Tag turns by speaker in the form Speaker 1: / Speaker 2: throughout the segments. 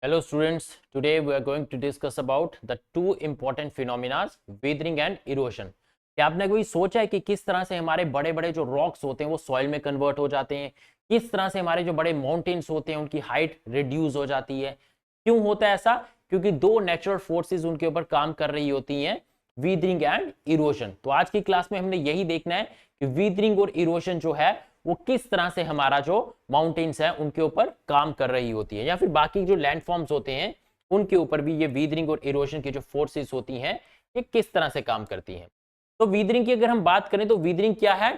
Speaker 1: Hello students, today we are going to discuss about the two important phenomena, weathering and erosion. क्या आपने कभी सोचा है कि किस तरह से हमारे बड़े बड़े जो रॉक्स होते हैं वो सॉइल में कन्वर्ट हो जाते हैं, किस तरह से हमारे जो बड़े माउंटेन्स होते हैं उनकी हाइट रिड्यूस हो जाती है। क्यों होता है ऐसा? क्योंकि दो नेचुरल फोर्सेस उनके ऊपर काम कर रही होती हैं, वीदरिंग एंड इरोशन। तो आज की क्लास में हमने यही देखना है कि वीदरिंग और इरोशन जो है वो किस तरह से हमारा जो माउंटेन्स है उनके ऊपर काम कर रही होती है, या फिर बाकी जो लैंडफॉर्म्स होते हैं उनके ऊपर भी ये वीदरिंग और इरोशन की जो फोर्सेस होती हैं ये किस तरह से काम करती हैं। तो वीदरिंग की अगर हम बात करें तो वीदरिंग क्या है?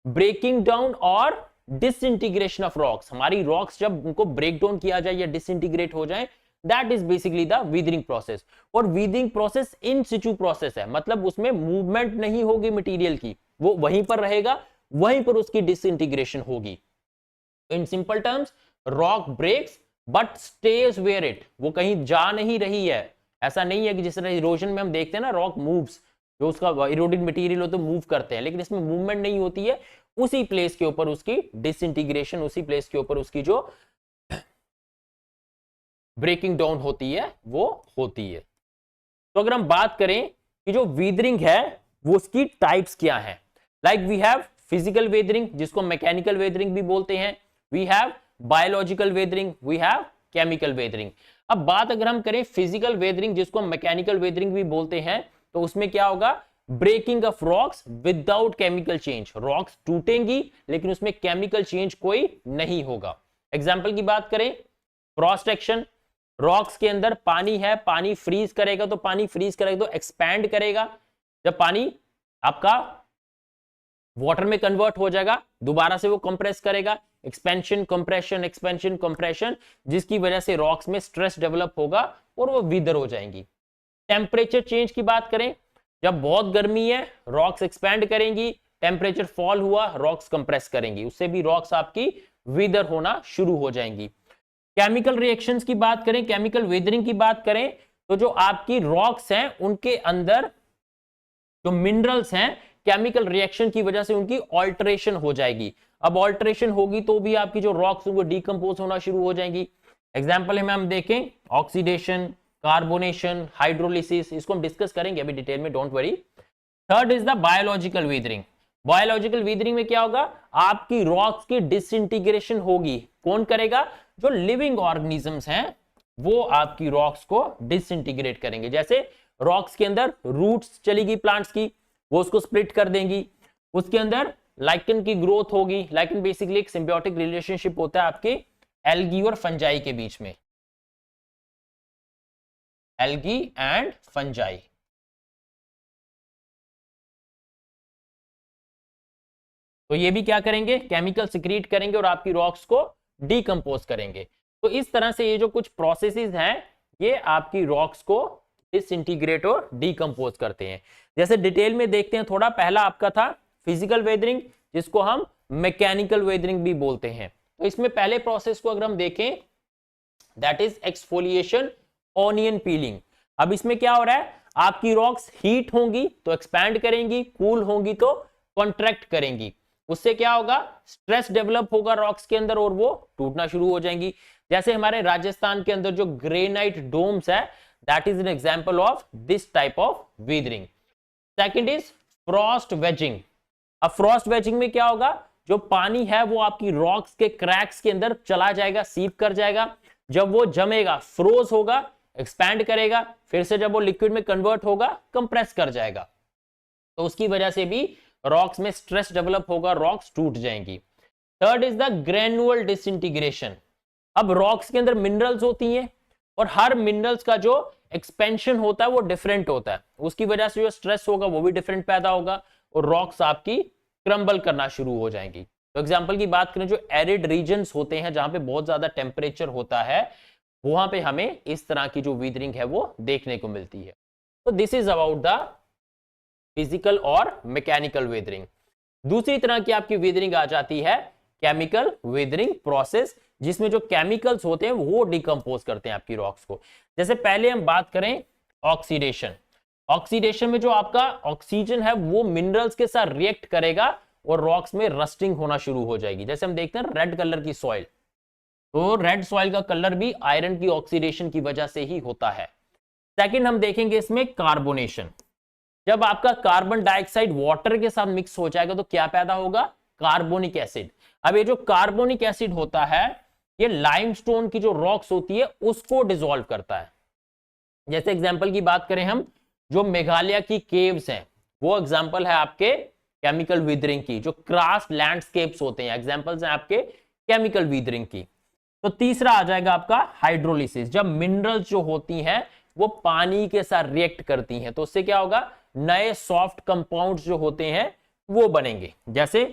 Speaker 1: ब्रेकिंग डाउन और डिसइंटीग्रेशन ऑफ रॉक्स। हमारी रॉक्स जब उनको ब्रेक डाउन किया जाए या डिसइंटीग्रेट हो जाए, that is basically the weathering process. और वीदरिंग प्रोसेस इन सिचु प्रोसेस है, मतलब उसमें मूवमेंट नहीं होगी मटेरियल की, वो वहीं पर रहेगा, वहीं पर उसकी डिसइंटीग्रेशन होगी। In simple terms, rock breaks but stage where it, वो कहीं जा नहीं रही है। ऐसा नहीं है कि जिस तरह इरोजन में हम देखते हैं ना, रॉक मूव्स, जो उसका इरोडेड मटेरियल हो तो मूव करते हैं, लेकिन इसमें मूवमेंट नहीं होती है। उसी प्लेस के ऊपर उसकी डिसइंटीग्रेशन, उसी प्लेस के ऊपर उसकी जो ब्रेकिंग डाउन होती है वो होती है। तो अगर हम बात करें कि जो वीदरिंग है वो उसकी टाइप्स क्या है, like we have physical weathering जिसको मैकेनिकल वेदरिंग भी बोलते हैं, we have biological weathering, we have chemical weathering. अब बात अगर हम करें फिजिकल वेदरिंग जिसको मैकेनिकल वेदरिंग भी बोलते हैं, तो उसमें क्या होगा? Breaking of rocks without chemical change. Rocks टूटेंगी लेकिन उसमें केमिकल चेंज कोई नहीं होगा। एग्जाम्पल की बात करें, फ्रॉस्ट एक्शन, रॉक्स के अंदर पानी है, पानी फ्रीज करेगा तो पानी फ्रीज करेगा तो एक्सपैंड करेगा। जब पानी आपका वाटर में कन्वर्ट हो जाएगा दोबारा से वो कंप्रेस करेगा, एक्सपेंशन कंप्रेशन, एक्सपेंशन कंप्रेशन, जिसकी वजह से रॉक्स में स्ट्रेस डेवलप होगा और वो विदर हो जाएंगी। टेम्परेचर चेंज की बात करें, जब बहुत गर्मी है रॉक्स एक्सपैंड करेंगी, टेम्परेचर फॉल हुआ रॉक्स कंप्रेस करेंगी, उससे भी रॉक्स आपकी विदर होना शुरू हो जाएंगी। केमिकल रिएक्शंस की बात करें, केमिकल वेदरिंग की बात करें, तो जो आपकी रॉक्स हैं उनके अंदर जो मिनरल्स हैं केमिकल रिएक्शन की वजह से उनकी ऑल्टरेशन हो जाएगी। अब ऑल्टरेशन होगी तो भी आपकी जो रॉक्स वो डिकम्पोज होना शुरू हो जाएंगी। एग्जांपल में हम देखें ऑक्सीडेशन, कार्बोनेशन, हाइड्रोलिसिस, इसको हम डिस्कस करेंगे अभी डिटेल में, don't worry. Third is the biological weathering. Biological weathering में क्या होगा? आपकी रॉक्स की डिसइंटीग्रेशन होगी। कौन करेगा? जो लिविंग ऑर्गेनिजम्स हैं वो आपकी रॉक्स को डिसइंटीग्रेट करेंगे। जैसे रॉक्स के अंदर रूट्स चलेगी प्लांट्स की, वो उसको स्प्लिट कर देंगी। उसके अंदर लाइकन की ग्रोथ होगी। लाइकन बेसिकली एक सिम्बियोटिक रिलेशनशिप होता है आपके एल्गी और फंजाई के बीच में, एल्गी एंड फंजाई। तो ये भी क्या करेंगे? केमिकल सिक्रीट करेंगे और आपकी रॉक्स को डिकम्पोज करेंगे। तो इस तरह से ये जो कुछ प्रोसेसेस हैं ये आपकी रॉक्स को डिसइंटीग्रेट और डिकम्पोज करते हैं। जैसे डिटेल में देखते हैं थोड़ा, पहला आपका था फिजिकल वेदरिंग जिसको हम मैकेनिकल वेदरिंग भी बोलते हैं। तो इसमें पहले प्रोसेस को अगर हम देखें, that is exfoliation, onion piling. अब इसमें क्या हो रहा है? आपकी रॉक्स हीट होंगी तो एक्सपैंड करेंगी, कूल होंगी तो कॉन्ट्रैक्ट करेंगी। उससे क्या होगा? स्ट्रेस डेवलप होगा रॉक्स के अंदर और वो टूटना शुरू हो जाएंगी। जैसे हमारे राजस्थान के अंदर जो ग्रेनाइट डोम्स है, that is an example of this type of weathering. Second is Frost waging. अब फ्रॉस्ट वेजिंग में क्या होगा? जो पानी है वो आपकी रॉक्स के क्रैक्स के अंदर चला जाएगा, सीप कर जाएगा। जब वो जमेगा, फ्रोज होगा, एक्सपैंड करेगा, फिर से जब वो लिक्विड में कन्वर्ट होगा, कंप्रेस कर जाएगा। तो उसकी वजह से भी रॉक्स में स्ट्रेस डेवलप होगा, रॉक्स टूट जाएंगी। Third is the granule disintegration. अब रॉक्स के अंदर मिनरल्स होती हैं और हर मिनरल्स का जो एक्सपेंशन होता है वो डिफरेंट होता है, उसकी वजह से जो स्ट्रेस होगा वो भी डिफरेंट पैदा होगा और रॉक्स आपकी क्रम्बल करना शुरू हो जाएंगी। तो एग्जांपल की बात करें, जो एरिड रीजन्स होते हैं जहां पे बहुत ज्यादा टेम्परेचर होता है, वहां पे हमें इस तरह की जो वीदरिंग है वो देखने को मिलती है। तो this is about the physical और मैकेनिकल वेदरिंग। दूसरी तरह की आपकी वेदरिंग आ जाती है केमिकल वेदरिंग प्रोसेस, जिसमें जो केमिकल्स होते हैं वो डिकम्पोज करते हैं आपकी रॉक्स को। जैसे पहले हम बात करें ऑक्सीडेशन। ऑक्सीडेशन में जो आपका ऑक्सीजन है वो मिनरल्स के साथ रिएक्ट करेगा और रॉक्स में रस्टिंग होना शुरू हो जाएगी। जैसे हम देखते हैं रेड कलर की सॉइल, तो रेड सॉइल का कलर भी आयरन की ऑक्सीडेशन की वजह से ही होता है। सेकंड हम देखेंगे इसमें कार्बोनेशन। जब आपका कार्बन डाइऑक्साइड वाटर के साथ मिक्स हो जाएगा तो क्या पैदा होगा? Carbonic acid. अब ये जो कार्बोनिक एसिड होता है ये लाइमस्टोन की जो रॉक्स होती है उसको डिसॉल्व करता है। जैसे एग्जांपल की बात करें हम, जो मेघालय की केव्स हैं वो एग्जांपल है आपके केमिकल विदरिंग की। जो क्रास्ट लैंडस्केप्स होते हैं एग्जांपल्स हैं आपके केमिकल विदरिंग की। तो तीसरा आ जाएगा आपका हाइड्रोलिसिस। जब मिनरल्स जो होती हैं वो पानी के साथ रिएक्ट करती हैं तो उससे क्या होगा? नए सॉफ्ट कंपाउंड्स जो होते हैं वो बनेंगे। जैसे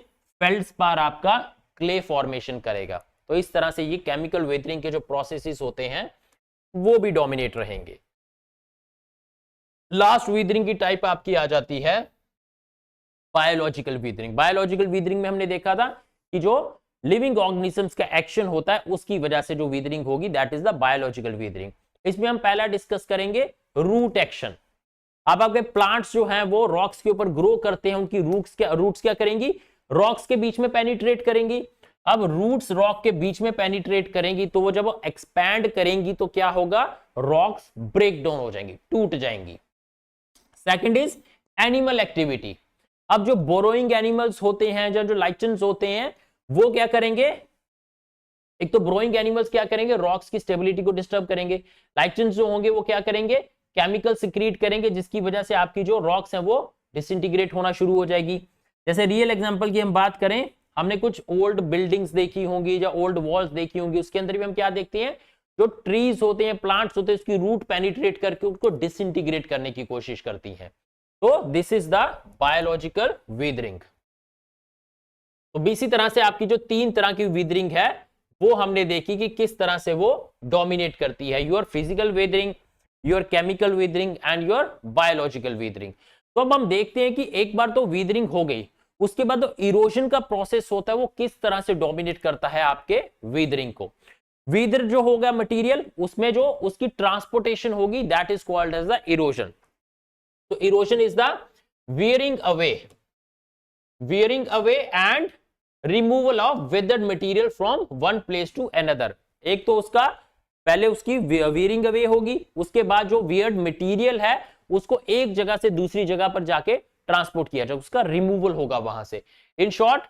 Speaker 1: फेल्डस्पार आपका क्ले फॉर्मेशन करेगा। तो इस तरह से ये केमिकल वेदरिंग के जो प्रोसेसेस होते हैं वो भी डोमिनेट रहेंगे। लास्ट वीदरिंग की टाइप आपकी आ जाती है बायोलॉजिकल वीदरिंग। बायोलॉजिकल वीदरिंग में हमने देखा था कि जो लिविंग ऑर्गेनिजम्स का एक्शन होता है उसकी वजह से जो वीदरिंग होगी that is the biological weathering. इसमें हम पहला डिस्कस करेंगे रूट एक्शन। अब आपके प्लांट्स जो हैं वो रॉक्स के ऊपर ग्रो करते हैं, उनकी रूट्स क्या करेंगी? रॉक्स के बीच में पेनिट्रेट करेंगी। अब रूट्स रॉक के बीच में पेनिट्रेट करेंगी तो वो जब वो एक्सपैंड करेंगी तो क्या होगा? रॉक्स ब्रेक डाउन हो जाएंगी, टूट जाएंगी। Second is animal activity. अब जो बोरोइंग एनिमल्स होते हैं, जो लाइचन्स होते हैं वो क्या करेंगे? एक तो ब्रोइंग एनिमल्स क्या करेंगे? रॉक्स की स्टेबिलिटी को डिस्टर्ब करेंगे। लाइचन्स जो होंगे वो क्या करेंगे? केमिकल सिक्रीट करेंगे जिसकी वजह से आपकी जो रॉक्स हैं वो डिसइंटीग्रेट होना शुरू हो जाएगी। जैसे रियल एग्जांपल की हम बात करें, हमने कुछ ओल्ड बिल्डिंग्स देखी होंगी या ओल्ड वॉल्स देखी होंगी, उसके अंदर भी हम क्या देखते हैं? जो ट्रीज होते हैं, प्लांट्स होते हैं, उसकी रूट पेनिट्रेट करके उनको डिसइंटीग्रेट करने की कोशिश करती हैं। तो this is the biological weathering. तो इसी तरह से आपकी जो तीन तरह की वीदरिंग है वो हमने देखी कि किस तरह से वो डोमिनेट करती है, your physical weathering, your chemical weathering and your biological weathering. तो अब हम देखते हैं कि एक बार तो वेदरिंग हो गई, उसके बाद जो इरोजन का प्रोसेस होता है वो किस तरह से डोमिनेट करता है आपके वेदरिंग को। वेदर जो होगा मटेरियल, उसमें जो उसकी ट्रांसपोर्टेशन होगी that is called as the erosion. तो erosion is the wearing away and removal of weathered material from one place to another. एक तो उसका पहले उसकी वेयरिंग अवे होगी, उसके बाद जो वियर्ड मटेरियल है उसको एक जगह से दूसरी जगह पर जाके ट्रांसपोर्ट किया जाए, उसका रिमूवल होगा वहां से। इन शॉर्ट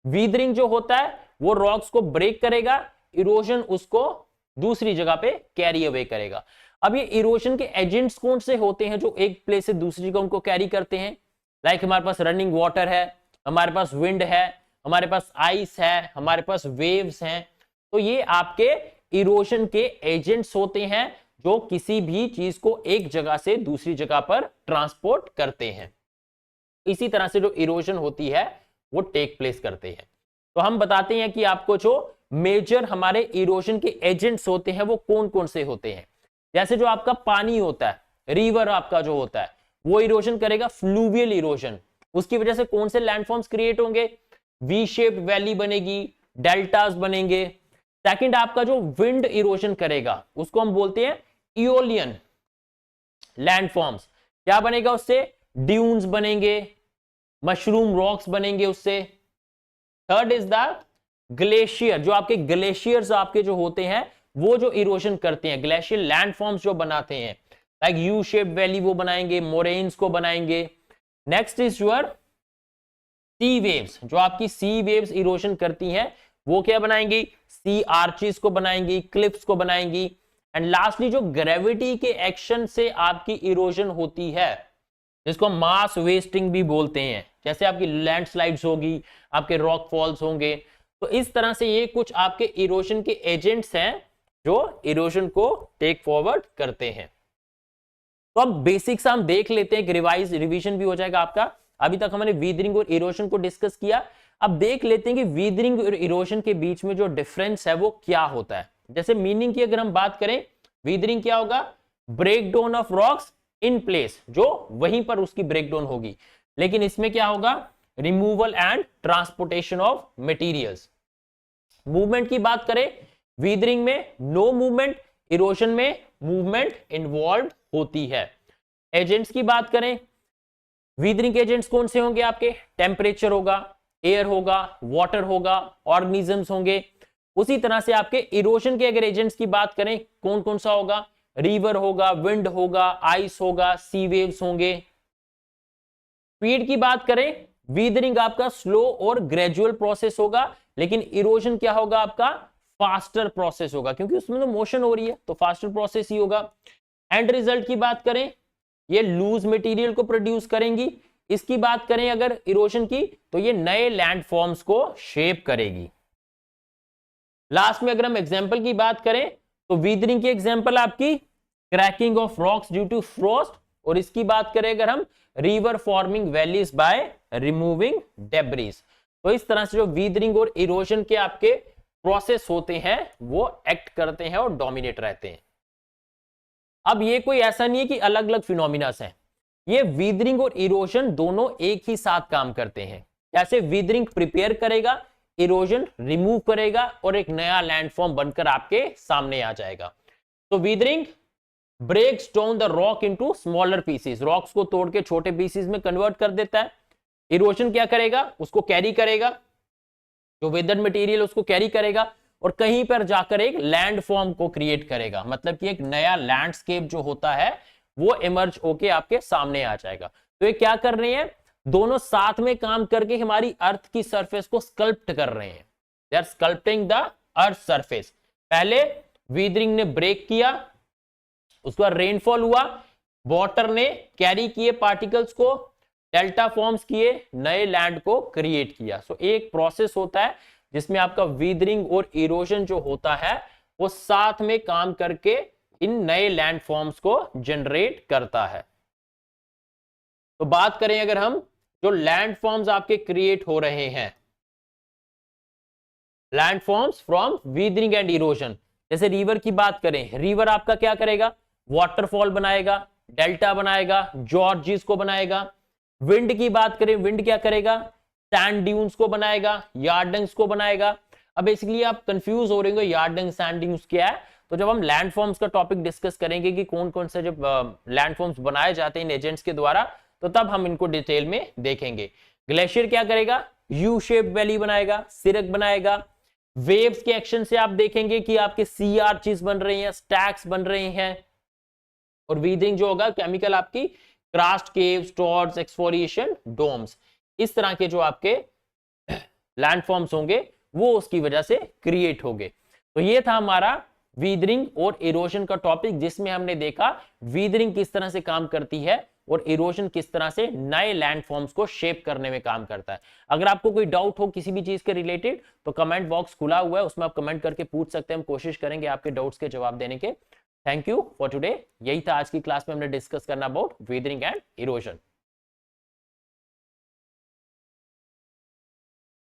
Speaker 1: वीदरिंग जो होता है वो रॉक्स को ब्रेक करेगा, इरोजन उसको दूसरी जगह पे कैरी अवे करेगा। अब ये इरोजन के एजेंट्स कौन से होते हैं जो एक प्लेस से दूसरी जगह उनको कैरी करते हैं? लाइक हमारे पास रनिंग वाटर है, हमारे पास विंड है, हमारे पास आइस है, हमारे पास वेव्स हैं। तो ये आपके इरोजन के एजेंट्स होते हैं जो किसी भी चीज को एक जगह से दूसरी जगह पर ट्रांसपोर्ट करते हैं। इसी तरह से जो इरोजन होती है वो टेक प्लेस करते हैं। तो हम बताते हैं कि आपको जो मेजर हमारे इरोजन के एजेंट्स होते हैं वो कौन कौन से होते हैं। जैसे जो आपका पानी होता है, रिवर आपका जो होता है वो इरोजन करेगा फ्लूवियल इरोजन। उसकी वजह से कौन से लैंडफॉर्म्स क्रिएट होंगे? वी शेप्ड वैली बनेगी, डेल्टास बनेंगे। सेकंड आपका जो विंड इरोजन करेगा उसको हम बोलते हैं इओलियन लैंडफॉर्म्स। क्या बनेगा उससे? ड्यून्स बनेंगे, मशरूम रॉक्स बनेंगे उससे। Third is the glacier. जो आपके ग्लेशियर्स आपके जो होते हैं वो जो इरोजन करते हैं, ग्लेशियर लैंडफॉर्म्स जो बनाते हैं, लाइक यू शेप्ड वैली वो बनाएंगे, मोरेन्स को बनाएंगे। Next is your sea waves. जो आपकी सी वेव्स इरोजन करती हैं वो क्या बनाएंगी? सी आर्चेस को बनाएंगी, क्लिफ्स को बनाएंगी। एंड लास्टली जो ग्रेविटी के एक्शन से आपकी इरोजन होती है जिसको मास वेस्टिंग भी बोलते हैं, जैसे आपकी लैंडस्लाइड्स होगी, आपके रॉक फॉल्स होंगे। तो इस तरह से ये कुछ आपके इरोजन के एजेंट्स हैं जो इरोजन को टेक फॉरवर्ड करते हैं। तो अब बेसिक्स हम देख लेते हैं, रिवीजन भी हो जाएगा आपका। अभी तक हमने वीदरिंग और इरोजन को डिस्कस किया। अब देख लेते हैं कि वीदरिंग और इरोजन के बीच में जो डिफरेंस है वो क्या होता है। जैसे मीनिंग की अगर हम बात करें, वीदरिंग क्या होगा? Breakdown of rocks in place, जो वहीं पर उसकी ब्रेकडाउन होगी। लेकिन इसमें क्या होगा? Removal and transportation of materials. Movement की बात करें, वीदरिंग में नो मूवमेंट, इरोजन में मूवमेंट इन्वॉल्व होती है। एजेंट्स की बात करें, वीदरिंग एजेंट्स कौन से होंगे आपके? टेम्परेचर होगा, एयर होगा, वाटर होगा, ऑर्गेनिजम्स होंगे। उसी तरह से आपके इरोजन के अगर एजेंट्स की बात करें, कौन कौन सा होगा, रिवर होगा, विंड होगा, आइस होगा, सी वेव्स होंगे। स्पीड की बात करें, वीदरिंग आपका स्लो और ग्रेजुअल प्रोसेस होगा, लेकिन इरोजन क्या होगा आपका, फास्टर प्रोसेस होगा, क्योंकि उसमें तो मोशन हो रही है तो फास्टर प्रोसेस ही होगा। एंड रिजल्ट की बात करें, ये लूज मटेरियल को प्रोड्यूस करेंगी। इसकी बात करें अगर इरोजन की, तो ये नए लैंड फॉर्म्स को शेप करेगी। लास्ट में अगर हम एग्जांपल की बात करें, तो वीदरिंग की एग्जांपल आपकी cracking off rocks due to frost, और इसकी बात करें अगर हम, river forming valleys by removing debris. तो इस तरह से जो वीदरिंग और इरोजन के आपके प्रोसेस होते हैं वो एक्ट करते हैं और डोमिनेट रहते हैं। अब ये कोई ऐसा नहीं है कि अलग अलग फिनोमिनास हैं, ये वीदरिंग और इरोजन दोनों एक ही साथ काम करते हैं। कैसे, वीदरिंग प्रिपेयर करेगा, इरोजन रिमूव करेगा, और एक नया लैंडफॉर्म बनकर आपके सामने आ जाएगा। तो weathering breaks down the rock into smaller pieces, rocks को तोड़ के छोटे पीसेस में कन्वर्ट कर देता है। इरोजन क्या करेगा, उसको कैरी करेगा, जो वेदर्ड मटेरियल उसको कैरी करेगा, और कहीं पर जाकर एक लैंड फॉर्म को क्रिएट करेगा, मतलब कि एक नया लैंडस्केप जो होता है वो इमर्ज होके आपके सामने आ जाएगा। तो ये क्या कर रहे हैं, दोनों साथ में काम करके हमारी अर्थ की सरफेस को स्कल्प्ट कर रहे हैं। They are sculpting the earth surface. पहले वीदरिंग ने ब्रेक किया, उसके बाद रेनफॉल हुआ, वाटर ने कैरी किए पार्टिकल्स को, डेल्टा फॉर्म्स किए, नए लैंड को क्रिएट किया। सो एक प्रोसेस होता है जिसमें आपका वीदरिंग और इरोजन जो होता है वो साथ में काम करके इन नए लैंड फॉर्म्स को जनरेट करता है। तो बात करें अगर हम, जो लैंड फॉर्म्स आपके क्रिएट हो रहे हैं, land forms from weathering and erosion, जैसे रिवर की बात करें, रिवर आपका क्या करेगा, वाटरफॉल बनाएगा, डेल्टा बनाएगा, जॉर्जिस को बनाएगा। विंड की बात करें, विंड क्या करेगा, सैंड ड्यून्स को बनाएगा, यार्डंग्स को बनाएगा। अब बेसिकली आप कंफ्यूज हो रहे होंगे यार्डंग सैंड ड्यून्स क्या है, तो जब हम लैंडफॉर्म्स का टॉपिक डिस्कस करेंगे कि कौन कौन से जब लैंडफॉर्म्स बनाए जाते हैं इन एजेंट्स के द्वारा, तो तब हम इनको डिटेल में देखेंगे। ग्लेशियर क्या करेगा, यू शेप वैली बनाएगा, सिरक बनाएगा। वेव्स के एक्शन से आप देखेंगे कि आपके सी आर्चेस बन रहे हैं, स्टैक्स बन रहे हैं। और वीदरिंग जो होगा, केमिकल आपकी क्रास्ट केव्स, टॉर्ड्स, एक्सफोलिएशन, डोम्स, इस तरह के जो आपके लैंडफॉर्म्स होंगे वो उसकी वजह से क्रिएट होंगे। तो ये था हमारा वीदरिंग और इरोजन का टॉपिक, जिसमें हमने देखा वीदरिंग किस तरह से काम करती है और इरोजन किस तरह से नए लैंडफॉर्म्स को शेप करने में काम करता है। अगर आपको कोई डाउट हो किसी भी चीज के रिलेटेड, तो कमेंट बॉक्स खुला हुआ है, उसमें आप कमेंट करके पूछ सकते हैं, हम कोशिश करेंगे आपके डाउट्स के जवाब देने के। Thank you for today. यही था आज की क्लास में हमने डिस्कस करना अबाउट वीदरिंग एंड इरोजन।